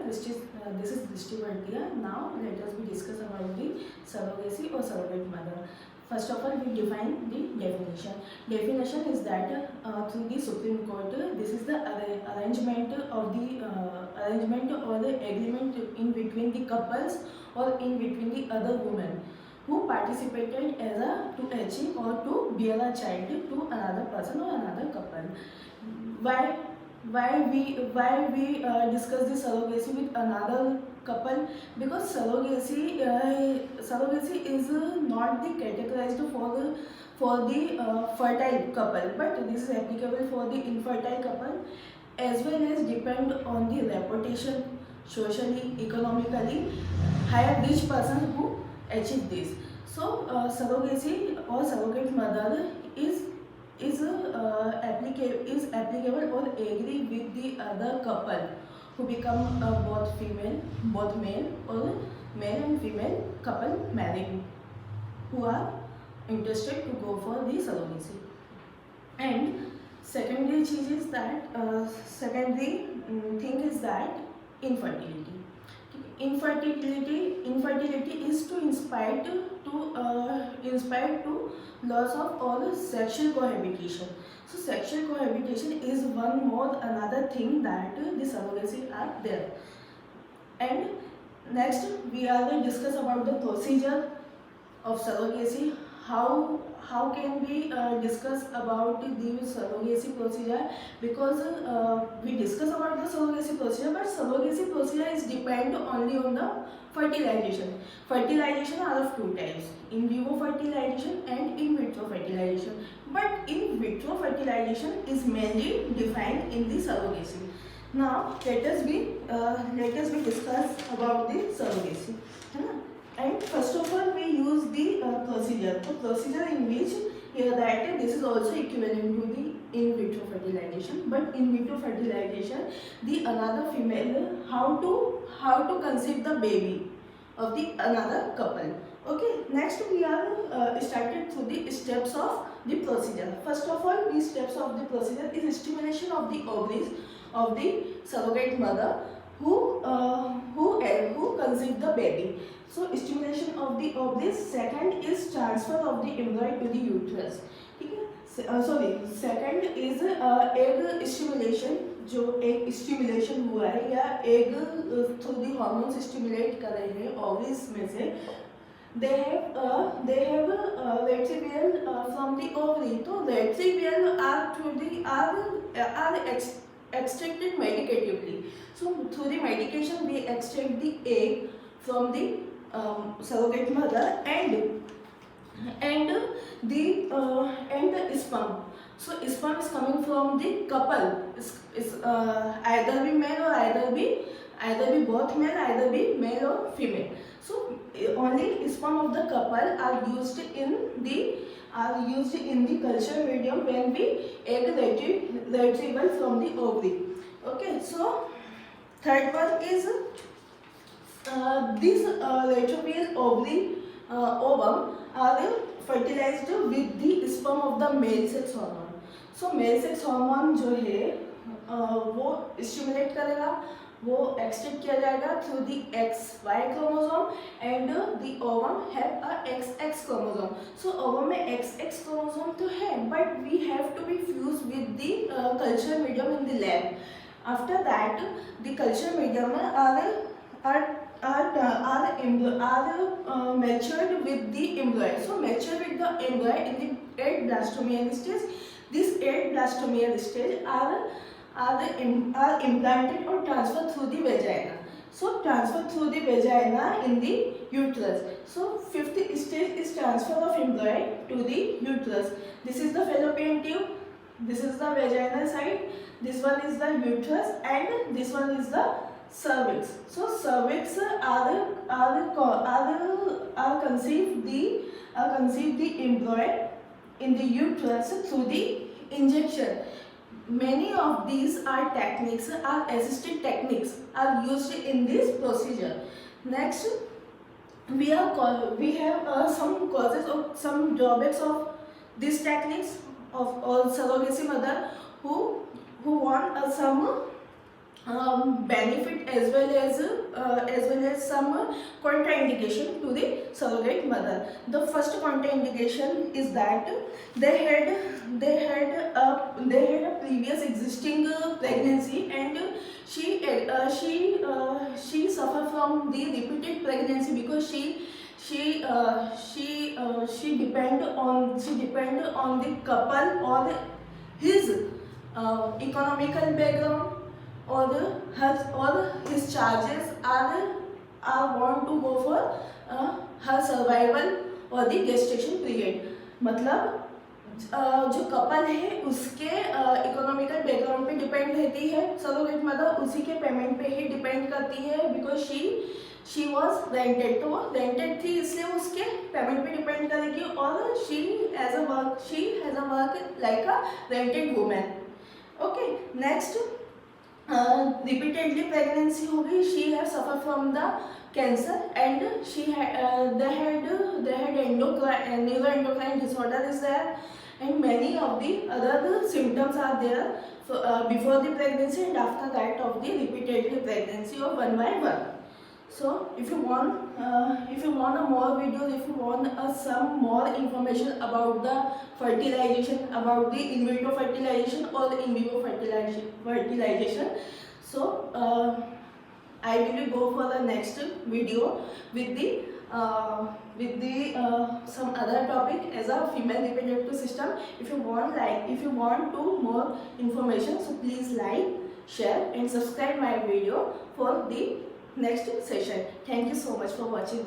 This is Drishti Bhartiya. Now let us be discuss about the surrogacy or surrogate mother. First of all, we define the definition. Definition is that through the Supreme Court, this is the arrangement or the agreement in between the couples or in between the other women who participated as to achieve or to bear a child to another person or another couple. Why why we discuss the surrogacy with another couple? Because surrogacy is not the categorized for the fertile couple, but this is applicable for the infertile couple, as well as depend on the reputation, socially, economically higher rich person who achieve this. So surrogacy or surrogate mother is applicable or agree with the other couple who become both male or male and female couple married who are interested to go for the surrogacy. And secondary thing is that infertility. Infertility is to inspired to loss of all sexual cohabitation. So sexual cohabitation is one more another thing that the surrogacy are there. And next we are going to discuss about the procedure of surrogacy. How can we discuss about the surrogacy procedure? Because we discuss about the surrogacy procedure, but surrogacy procedure is depend only on the fertilization. Fertilization are of two types: in vivo fertilization and in vitro fertilization. But in vitro fertilization is mainly defined in the surrogacy. Now let us be discuss about the surrogacy. And first of all, we use the procedure. The procedure in which here that this is also equivalent to the in vitro fertilization. But in vitro fertilization, the another female how to conceive the baby of the another couple. Okay. Next we are started through the steps of the procedure. First of all, the steps of the procedure is stimulation of the ovaries of the surrogate mother who conceived the baby. So stimulation of the ovaries. Second is transfer of the embryo to the uterus. Second is egg stimulation. जो egg stimulation हुआ है या egg through the hormones stimulate कर रहे हैं ovaries में से, they have retrieval from the ovary. तो retrieval are extracted medicatively. So through the medication we extract the egg from the surrogate mother and the sperm. So sperm is coming from the couple. Is either be male or either be both male, either be male or female. So only sperm of the couple are used in the culture medium when we egg retrieval from the ovary. Okay. So third one is this retrieval ovary ovum are fertilized with the sperm of the male sex hormone. So male sex hormone जो है वो stimulate करेगा, वो extract किया जाएगा through the XY chromosome and the ovum have a XX chromosome. So ovum में XX chromosome तो है, but we have to be fuse with the culture medium in the lab. After that the culture medium are matured with the embryo. So mature with the embryo in the 8 blastomeal stage. These 8 blastomeal stage are implanted or transferred through the vagina. So transfer through the vagina in the uterus. So fifth stage is transfer of embryo to the uterus. This is the fallopian tube. This is the vaginal side. This one is the uterus, and this one is the cervix. So cervix are conceived the embryo in the uterus through the injection. Many of these are assisted techniques are used in this procedure. Next, we have some causes or some drawbacks of these techniques of all surrogacy mother who want benefit as well as some contraindication to the surrogate mother. The first contraindication is that they had a previous existing pregnancy, and she suffer from the repeated pregnancy because she depend on the couple or his economical background, or his charges are want to go for her survival और दी gestation period. मतलब जो couple है उसके economical background पे depend रहती है surrogate mother, उसी के पेमेंट पे ही डिपेंड करती है बिकॉज शी वॉज रेंटेड, तो वो रेंटेड थी इसलिए उसके पेमेंट पे डिपेंड करेगी, और she has a work like a rented women. Okay, next repeatedly pregnancy होगी. She have suffered from the cancer, and they had neuroendocrine disorder is there, and many of the other symptoms are there before the pregnancy and after that of the repeatedly pregnancy of one by one. So if you want a more videos, if you want some more information about the fertilization, about the in vitro fertilization or the in vivo fertilization, so I will go for the next video with the some other topic as a female reproductive system. If you want to more information, so please like, share and subscribe my video for the next session. Thank you so much for watching.